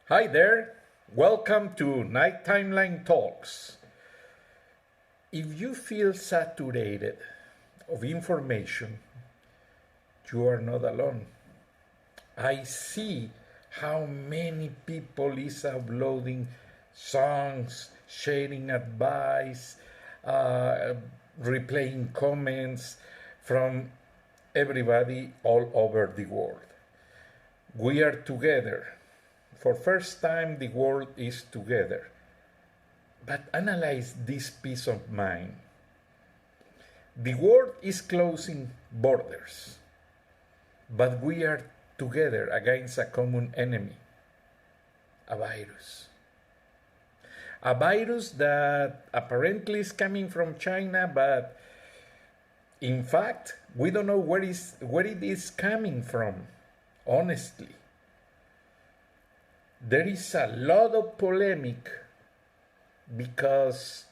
Hi there, welcome to Night Timeline Talks. If you feel saturated of information, you are not alone. I see how many people is uploading songs, sharing advice, uh, replaying comments from everybody all over the world. We are together. For first time the world is together. But analyze this peace of mind. The world is closing borders, but we are together against a common enemy, a virus. A virus that apparently is coming from China, but in fact, we don't know where it is coming from, honestly. There is a lot of polemic because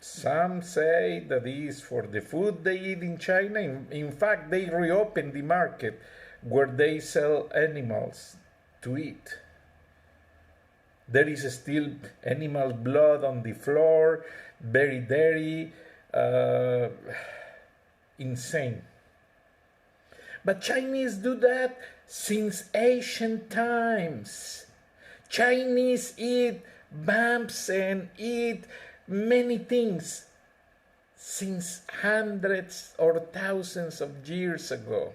some say that is for the food they eat in China. In fact, they reopened the market where they sell animals to eat. There is still animal blood on the floor, very dirty, insane. But Chinese do that since ancient times. Chinese eat bumps and eat many things since hundreds or thousands of years ago.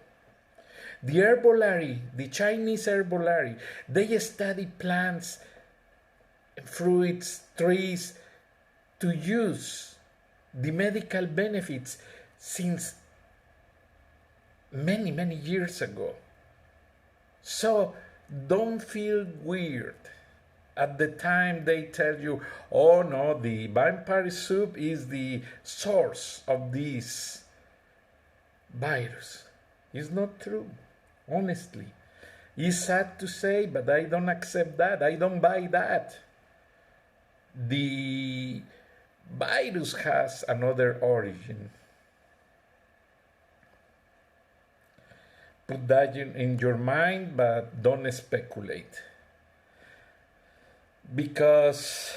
The herbology, the Chinese herbology, they study plants, fruits, trees to use the medical benefits since many years ago. So don't feel weird at the time they tell you, oh no, the vampire soup is the source of this virus. It's not true, honestly. It's sad to say, but I don't accept that. I don't buy that. The virus has another origin. Put that in your mind, but don't speculate. Because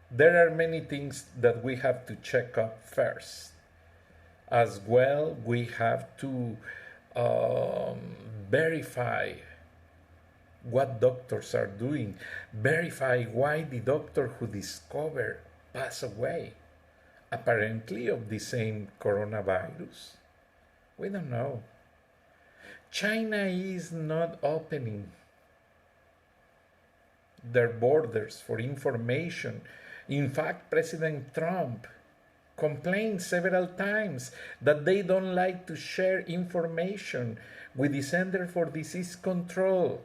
there are many things that we have to check up first. As well, we have to verify what doctors are doing, verify why the doctor who discovered passed away, apparently of the same coronavirus. We don't know. China is not opening their borders for information. In fact, President Trump complained several times that they don't like to share information with the Center for Disease Control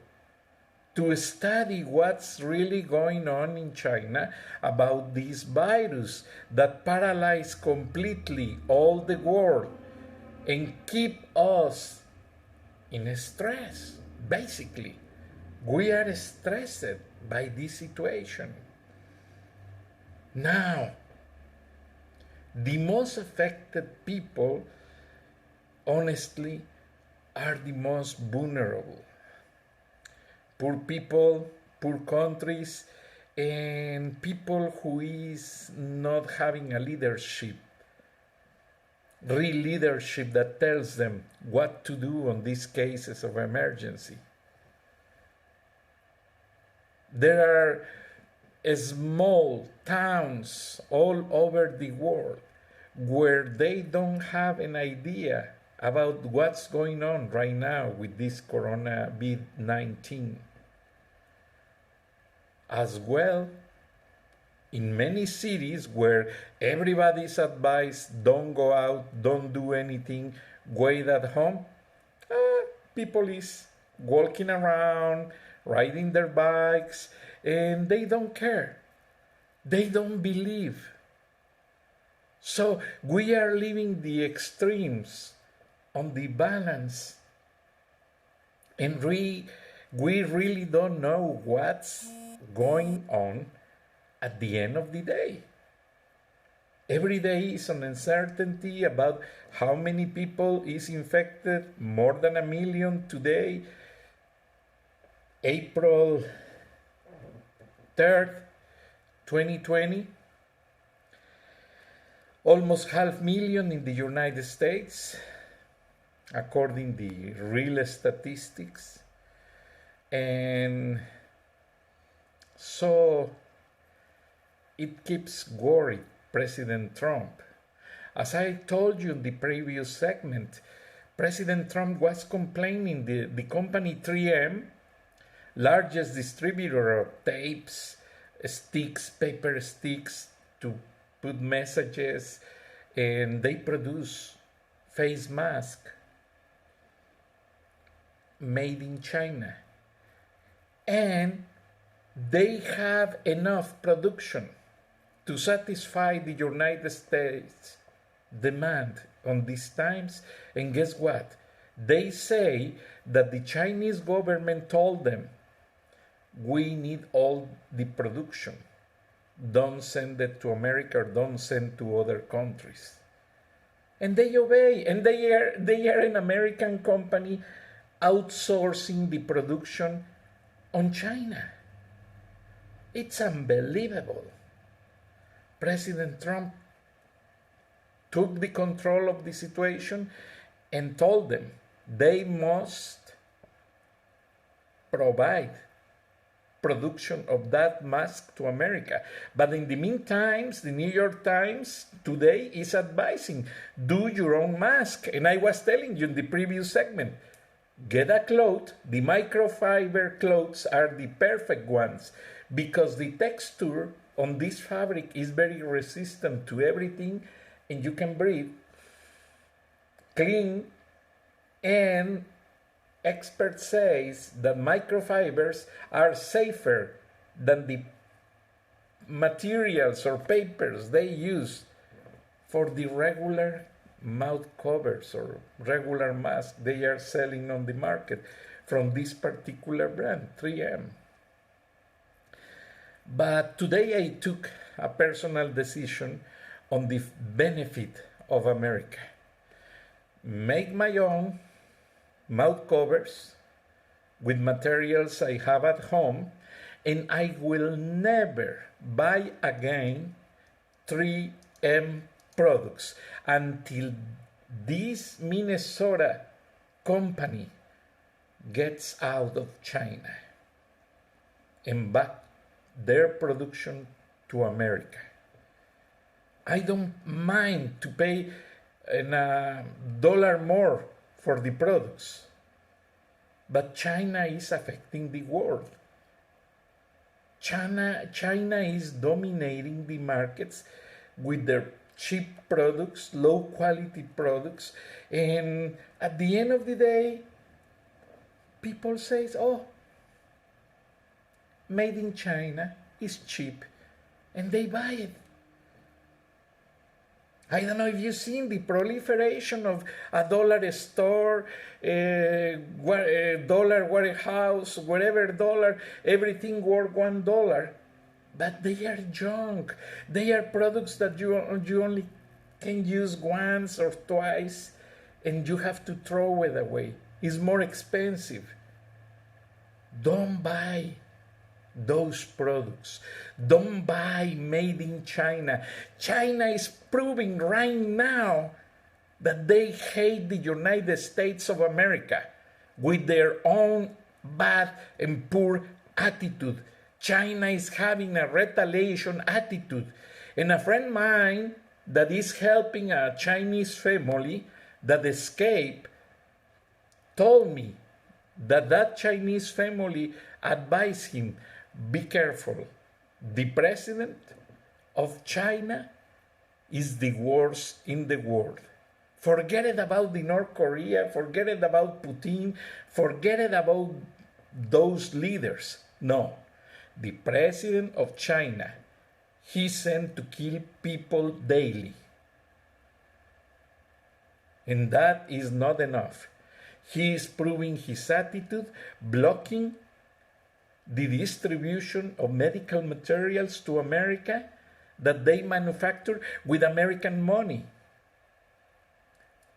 to study what's really going on in China about this virus that paralyzed completely all the world and keep us in stress. Basically, we are stressed by this situation. Now, the most affected people, honestly, are the most vulnerable. Poor people, poor countries, and people who is not having a leadership, real leadership that tells them what to do on these cases of emergency. There are small towns all over the world where they don't have an idea about what's going on right now with this COVID-19. As well, in many cities where everybody's advised don't go out, don't do anything, wait at home, people is walking around, riding their bikes, and they don't care. They don't believe. So we are living the extremes on the balance, and we really don't know what's going on at the end of the day. Every day is an uncertainty about how many people is infected, more than 1 million today. April 3rd, 2020, almost 500,000 in the United States, according to the real statistics. And so it keeps worried President Trump. As I told you in the previous segment, President Trump was complaining the company 3M, largest distributor of tapes, sticks, paper sticks to put messages, and they produce face masks made in China. And they have enough production to satisfy the United States demand on these times. And guess what? They say that the Chinese government told them, we need all the production. Don't send it to America, or don't send to other countries. And they obey, and they are an American company outsourcing the production on China. It's unbelievable. President Trump took the control of the situation and told them they must provide production of that mask to America. But in the meantime, the New York Times today is advising, do your own mask. And I was telling you in the previous segment, get a cloth. The microfiber clothes are the perfect ones because the texture on this fabric is very resistant to everything, and you can breathe clean. And expert says that microfibers are safer than the materials or papers they use for the regular mouth covers or regular masks they are selling on the market from this particular brand, 3M. But today I took a personal decision on the benefit of America. Make my own mouth covers with materials I have at home, and I will never buy again 3M products until this Minnesota company gets out of China and back their production to America. I don't mind to pay $1 more for the products, but China is affecting the world. China is dominating the markets with their cheap products, low quality products, and at the end of the day, people say, oh, made in China is cheap, and they buy it. I don't know if you've seen the proliferation of a dollar store, dollar warehouse, whatever dollar, everything worth $1. But they are junk. They are products that you only can use once or twice, and you have to throw it away. It's more expensive. Don't buy those products. Don't buy made in China. China is proving right now that they hate the United States of America with their own bad and poor attitude. China is having a retaliation attitude. And a friend of mine that is helping a Chinese family that escaped told me that Chinese family advised him, be careful. The president of China is the worst in the world. Forget it about the North Korea, forget it about Putin, forget it about those leaders. No, the president of China, he's sent to kill people daily. And that is not enough. He is proving his attitude, blocking the distribution of medical materials to America that they manufacture with American money.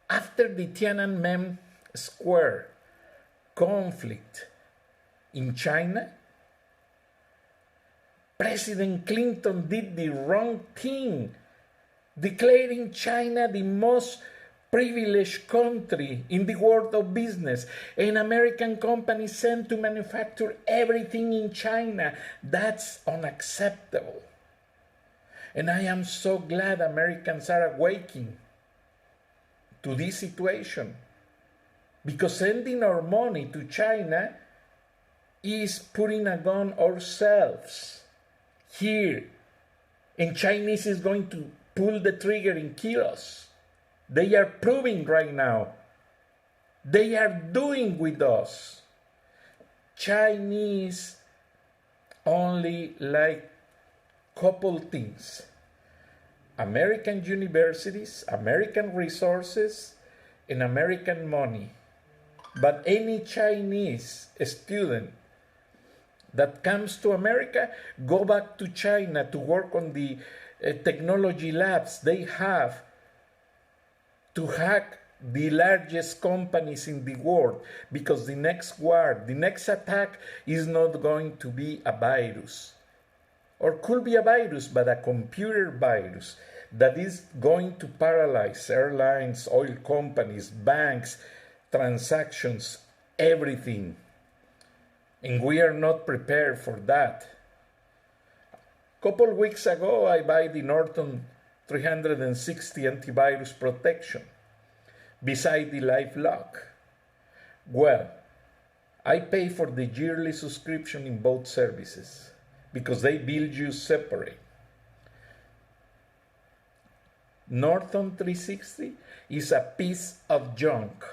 After the Tiananmen Square conflict, in China, President Clinton did the wrong thing, declaring China the most privileged country in the world of business, and American companies sent to manufacture everything in China. That's unacceptable. And I am so glad Americans are awakening to this situation, because sending our money to China is putting a gun ourselves here, and Chinese is going to pull the trigger and kill us. They are proving right now. They are doing with us. Chinese only like couple things: American universities, American resources, and American money. But any Chinese student that comes to America go back to China to work on the technology labs they have to hack the largest companies in the world, because the next war, the next attack is not going to be a virus, or could be a virus, but a computer virus that is going to paralyze airlines, oil companies, banks, transactions, everything. And we are not prepared for that. A couple weeks ago, I buy the Norton 360 antivirus protection beside the LifeLock. Well, I pay for the yearly subscription in both services because they bill you separate. Norton 360 is a piece of junk.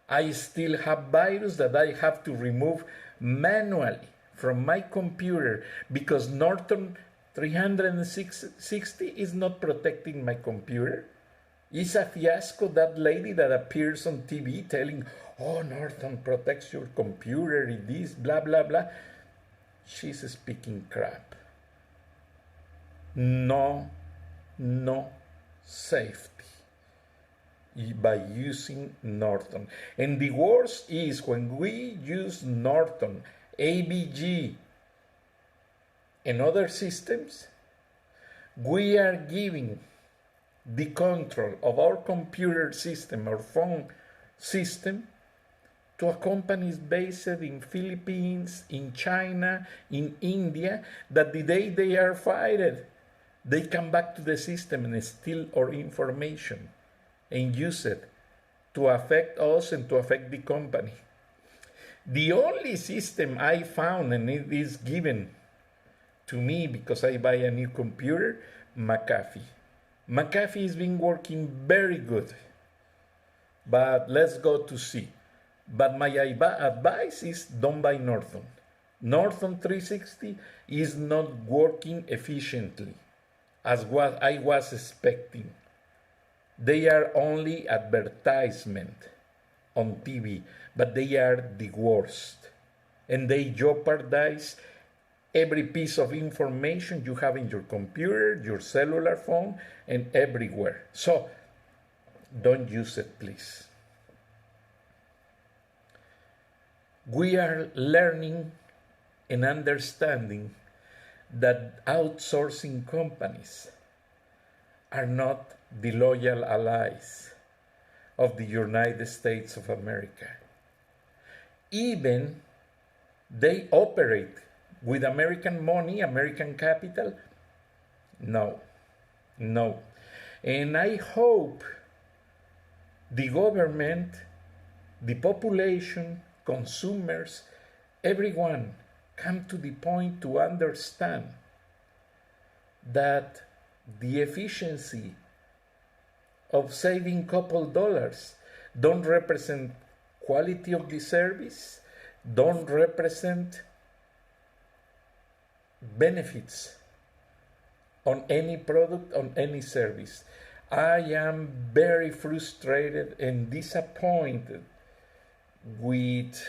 I still have virus that I have to remove manually from my computer because Norton 360 is not protecting my computer. It's a fiasco. That lady that appears on TV telling, oh, Norton protects your computer, it is blah, blah, blah. She's speaking crap. No safety by using Norton. And the worst is when we use Norton, AVG, and other systems, we are giving the control of our computer system or phone system to a companies based in Philippines, in China, in India, that the day they are fired, they come back to the system and steal our information and use it to affect us and to affect the company. The only system I found, and it is given to me because I buy a new computer, McAfee. McAfee has been working very good, but let's go to see. But my advice is don't buy Norton. Norton 360 is not working efficiently as what I was expecting. They are only advertisement on TV, but they are the worst. And they jeopardize every piece of information you have in your computer, your cellular phone, and everywhere. So, don't use it, please. We are learning and understanding that outsourcing companies are not the loyal allies of the United States of America. Even they operate with American money, American capital. No. And I hope the government, the population, consumers, everyone come to the point to understand that the efficiency of saving a couple dollars don't represent quality of the service, don't represent benefits on any product, on any service. I am very frustrated and disappointed with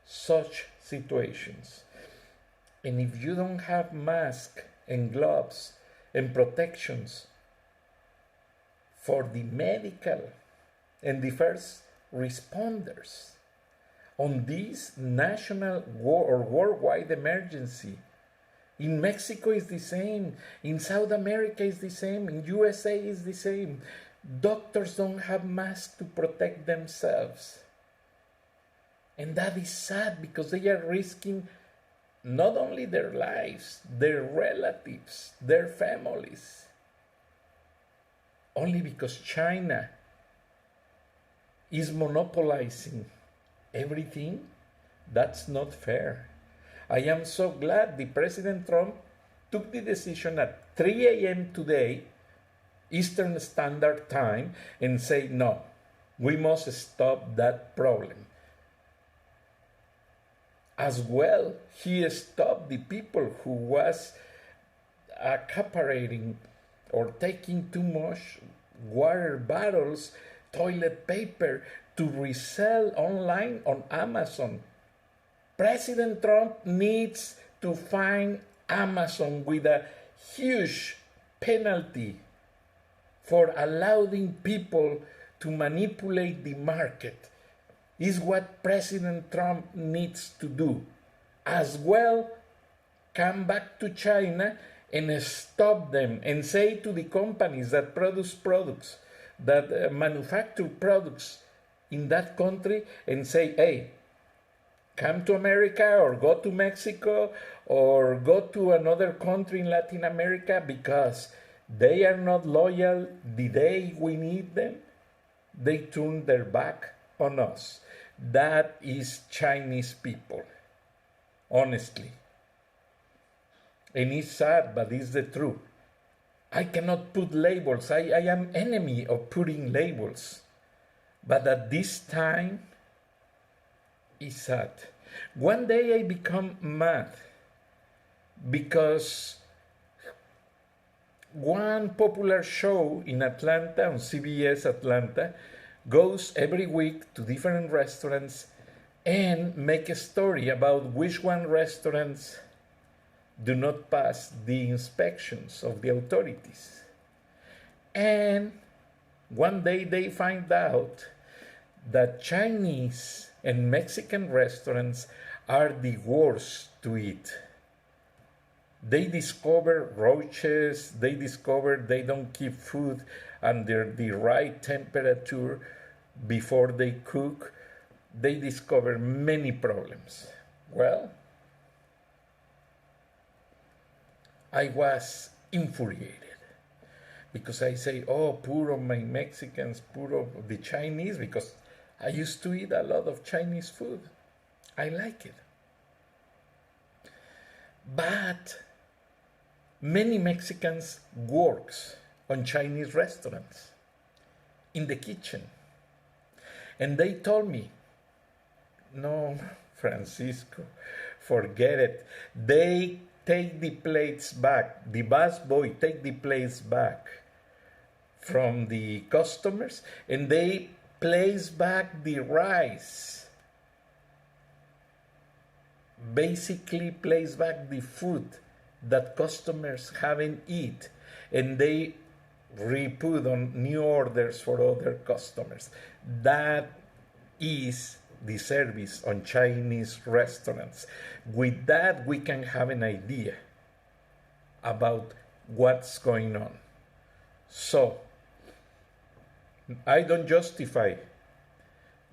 such situations. And if you don't have masks and gloves and protections for the medical and the first responders, on this national war or worldwide emergency. In Mexico is the same. In South America is the same. In USA is the same. Doctors don't have masks to protect themselves. And that is sad because they are risking not only their lives, their relatives, their families. Only because China is monopolizing everything. That's not fair. I am so glad the President Trump took the decision at 3 a.m. today, Eastern Standard Time, and say, no, we must stop that problem. As well, he stopped the people who was accaparing or taking too much water bottles, toilet paper to resell online on Amazon. President Trump needs to fine Amazon with a huge penalty for allowing people to manipulate the market. Is what President Trump needs to do. As well, come back to China and stop them and say to the companies that produce products, that manufacture products in that country, and say, hey, come to America or go to Mexico or go to another country in Latin America because they are not loyal the day we need them. They turn their back on us. That is Chinese people, honestly. And it's sad, but it's the truth. I cannot put labels. I am enemy of putting labels. But at this time, it's sad. One day I become mad because one popular show in Atlanta, on CBS Atlanta, goes every week to different restaurants and make a story about which one restaurants do not pass the inspections of the authorities. And one day they find out that Chinese and Mexican restaurants are the worst to eat. They discover roaches, they discover they don't keep food under the right temperature before they cook. They discover many problems. Well, I was infuriated because I say, oh, poor of my Mexicans, poor of the Chinese, because I used to eat a lot of Chinese food. I like it. But many Mexicans works on Chinese restaurants in the kitchen. And they told me, no, Francisco, forget it. They take the plates back. The busboy take the plates back from the customers and they place back the rice. Basically place back the food that customers haven't eaten, and they re-put on new orders for other customers. That is the service on Chinese restaurants. With that, we can have an idea about what's going on. So, I don't justify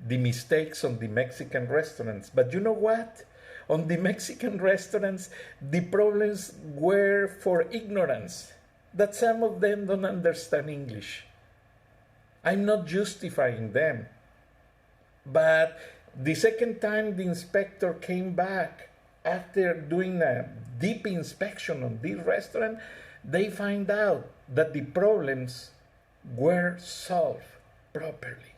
the mistakes on the Mexican restaurants, but you know what? On the Mexican restaurants, the problems were for ignorance, that some of them don't understand English. I'm not justifying them. But the second time the inspector came back after doing a deep inspection on this restaurant, they find out that the problems were solved properly.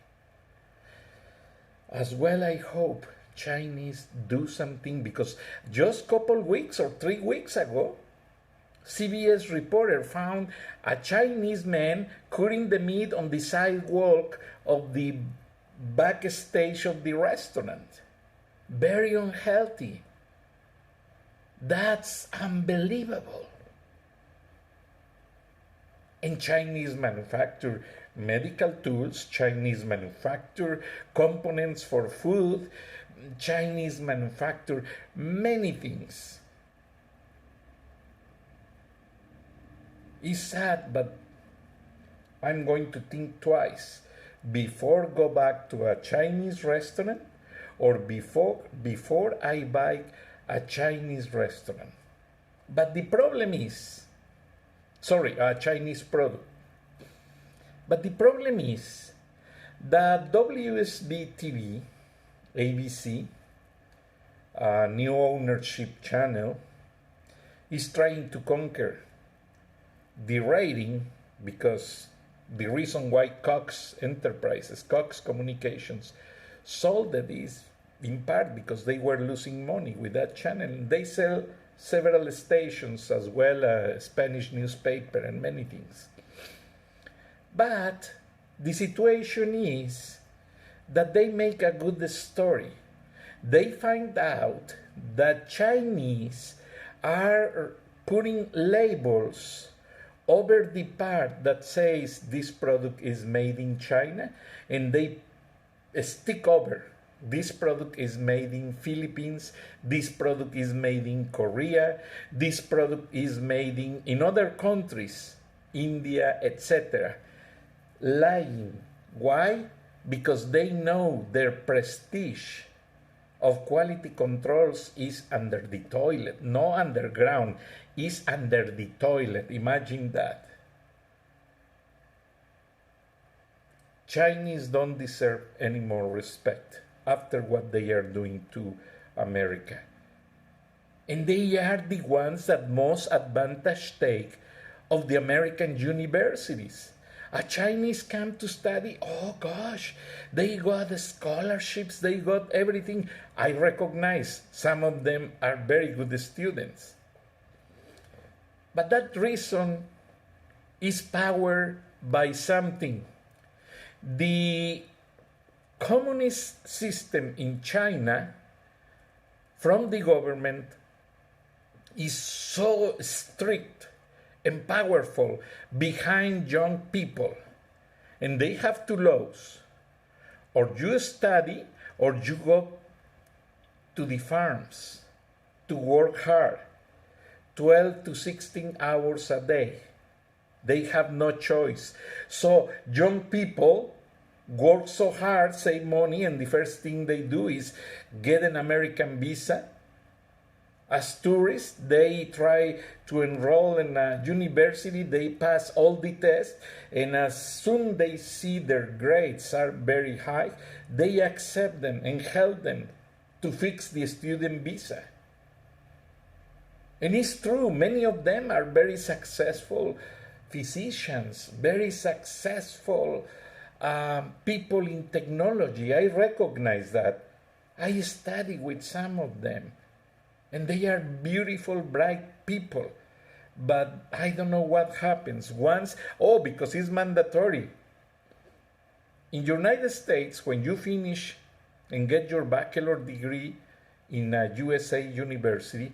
As well, I hope Chinese do something, because just a couple weeks or 3 weeks ago, CBS reporter found a Chinese man cutting the meat on the sidewalk of the backstage of the restaurant. Very unhealthy. That's unbelievable. And Chinese manufacture medical tools, Chinese manufacture components for food, Chinese manufacture many things. It's sad, but I'm going to think twice before go back to a Chinese restaurant or before I buy a Chinese restaurant. But the problem is, a Chinese product. But the problem is that WSB TV, ABC, a new ownership channel, is trying to conquer the rating because the reason why Cox Enterprises, Cox Communications, sold it is in part because they were losing money with that channel. They sell several stations as well as Spanish newspaper and many things. But the situation is that they make a good story. They find out that Chinese are putting labels over the part that says this product is made in China, and they stick over this product is made in Philippines, this product is made in Korea, this product is made in other countries, India, etc. Lying. Why? Because they know their prestige of quality controls is under the toilet, no underground, is under the toilet. Imagine that. Chinese don't deserve any more respect after what they are doing to America. And they are the ones that most advantage take of the American universities. A Chinese come to study, oh gosh, they got the scholarships, they got everything. I recognize some of them are very good students. But that reason is powered by something. The communist system in China from the government is so strict and powerful behind young people, and they have two laws: or you study or you go to the farms to work hard 12 to 16 hours a day. They have no choice. So young people work so hard, save money, and the first thing they do is get an American visa. As tourists, they try to enroll in a university, they pass all the tests, and as soon they see their grades are very high, they accept them and help them to fix the student visa. And it's true, many of them are very successful physicians, very successful people in technology. I recognize that. I study with some of them. And they are beautiful, bright people. But I don't know what happens once. Oh, because it's mandatory. In the United States, when you finish and get your bachelor degree in a USA university,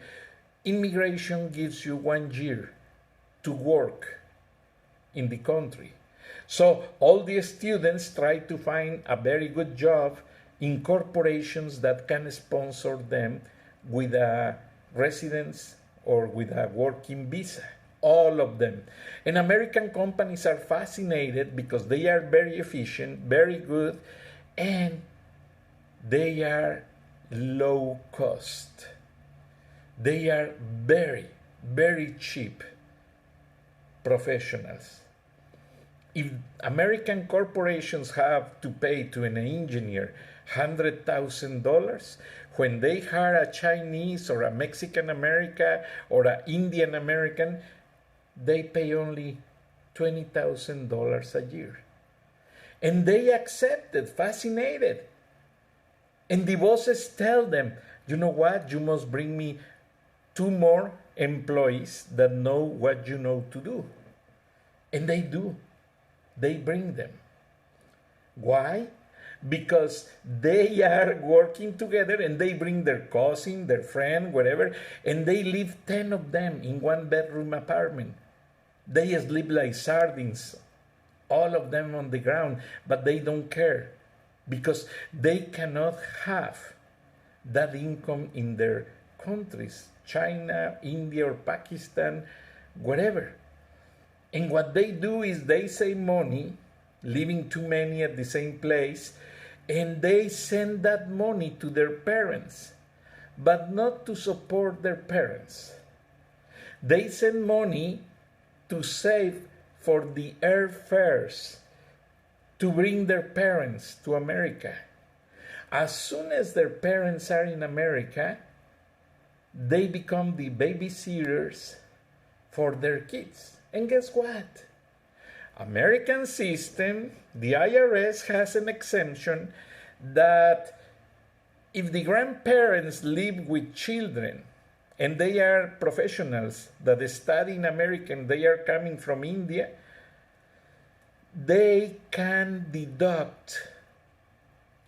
immigration gives you 1 year to work in the country. So all the students try to find a very good job in corporations that can sponsor them with a residence or with a working visa. All of them. And American companies are fascinated because they are very efficient, very good, and they are low cost. They are very, very cheap professionals. If American corporations have to pay to an engineer $100,000, when they hire a Chinese or a Mexican American or an Indian American, they pay only $20,000 a year. And they accept it, fascinated. And the bosses tell them, you know what, you must bring me 2 more employees that know what you know to do. And they do. They bring them. Why? Because they are working together and they bring their cousin, their friend, whatever, and they live 10 of them in 1 bedroom apartment. They sleep like sardines, all of them on the ground, but they don't care because they cannot have that income in their countries, China, India, or Pakistan, whatever. And what they do is they save money, leaving too many at the same place, and they send that money to their parents, but not to support their parents. They send money to save for the airfares to bring their parents to America. As soon as their parents are in America, they become the babysitters for their kids. And guess what? American system, the IRS has an exemption that if the grandparents live with children and they are professionals that study in America and they are coming from India, they can deduct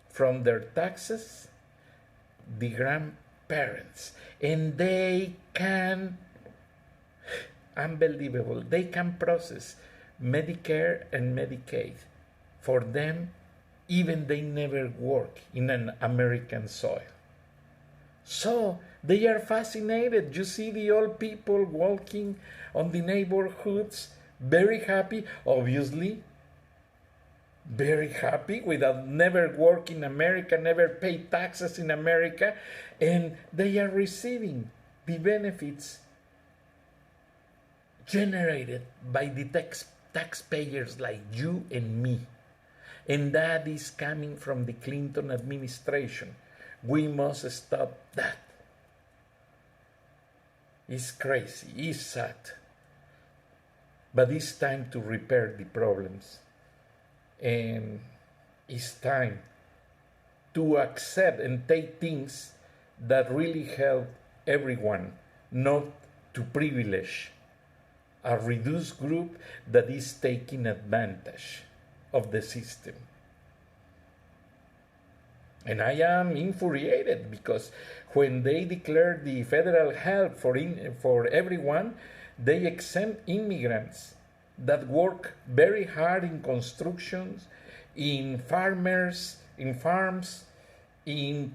from their taxes the grandparents, and they can, unbelievable, they can process Medicare and Medicaid for them even they never work in an American soil. So they are fascinated. You see the old people walking on the neighborhoods, very happy, obviously, very happy without never work in America, never pay taxes in America, and they are receiving the benefits generated by the taxpayers like you and me. And that is coming from the Clinton administration. We must stop that. It's crazy, it's sad. But it's time to repair the problems. And it's time to accept and take things that really help everyone, not to privilege a reduced group that is taking advantage of the system. And I am infuriated because when they declare the federal help for everyone, they exempt immigrants that work very hard in constructions, in farms, in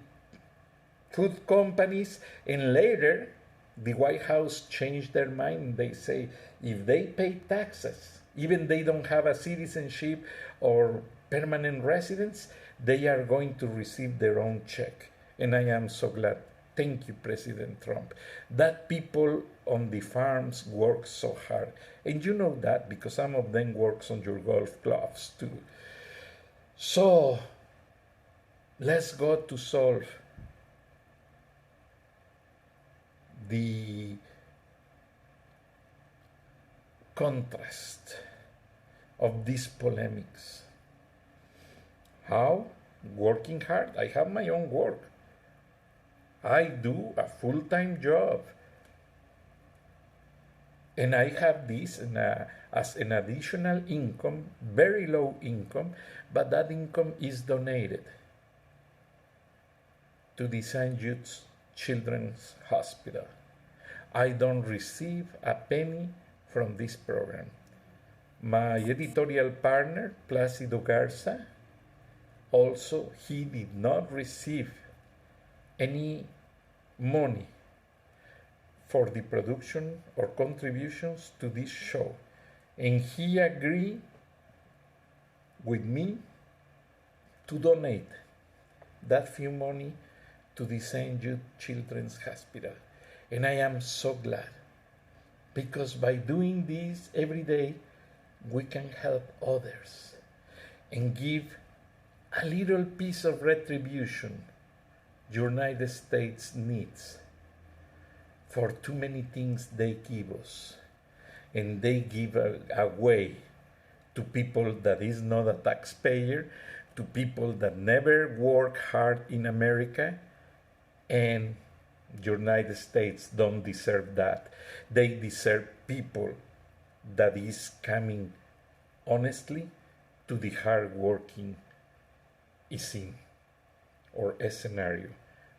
food companies, and later the White House changed their mind. They say if they pay taxes, even they don't have a citizenship or permanent residence, they are going to receive their own check. And I am so glad. Thank you, President Trump, that people on the farms work so hard. And you know that because some of them works on your golf clubs too. So let's go to solve the contrast of these polemics. How? Working hard. I have my own work. I do a full-time job. And I have this as an additional income, very low income, but that income is donated to the St. Jude's Children's Hospital. I don't receive a penny from this program. My editorial partner, Placido Garza, also, he did not receive any money for the production or contributions to this show. And he agreed with me to donate that few money to the St. Jude Children's Hospital. And I am so glad, because by doing this every day, we can help others and give a little piece of retribution United States needs for too many things they give us. And they give away to people that is not a taxpayer, to people that never work hard in America, and United States don't deserve that. They deserve people that is coming honestly to the hard-working scene or scenario.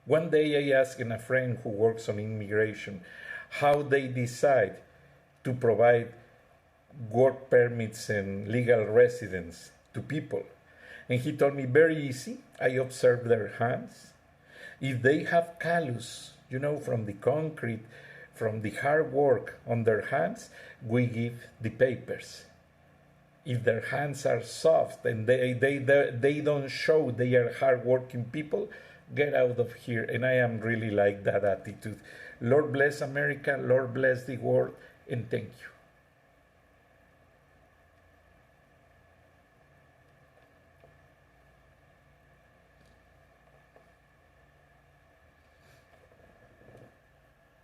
One day I asked a friend who works on immigration how they decide to provide work permits and legal residence to people. And he told me, very easy. I observe their hands. If they have callus, from the concrete, from the hard work on their hands, we give the papers. If their hands are soft and they don't show they are hardworking people, get out of here. And I am really like that attitude. Lord bless America, Lord bless the world, and thank you.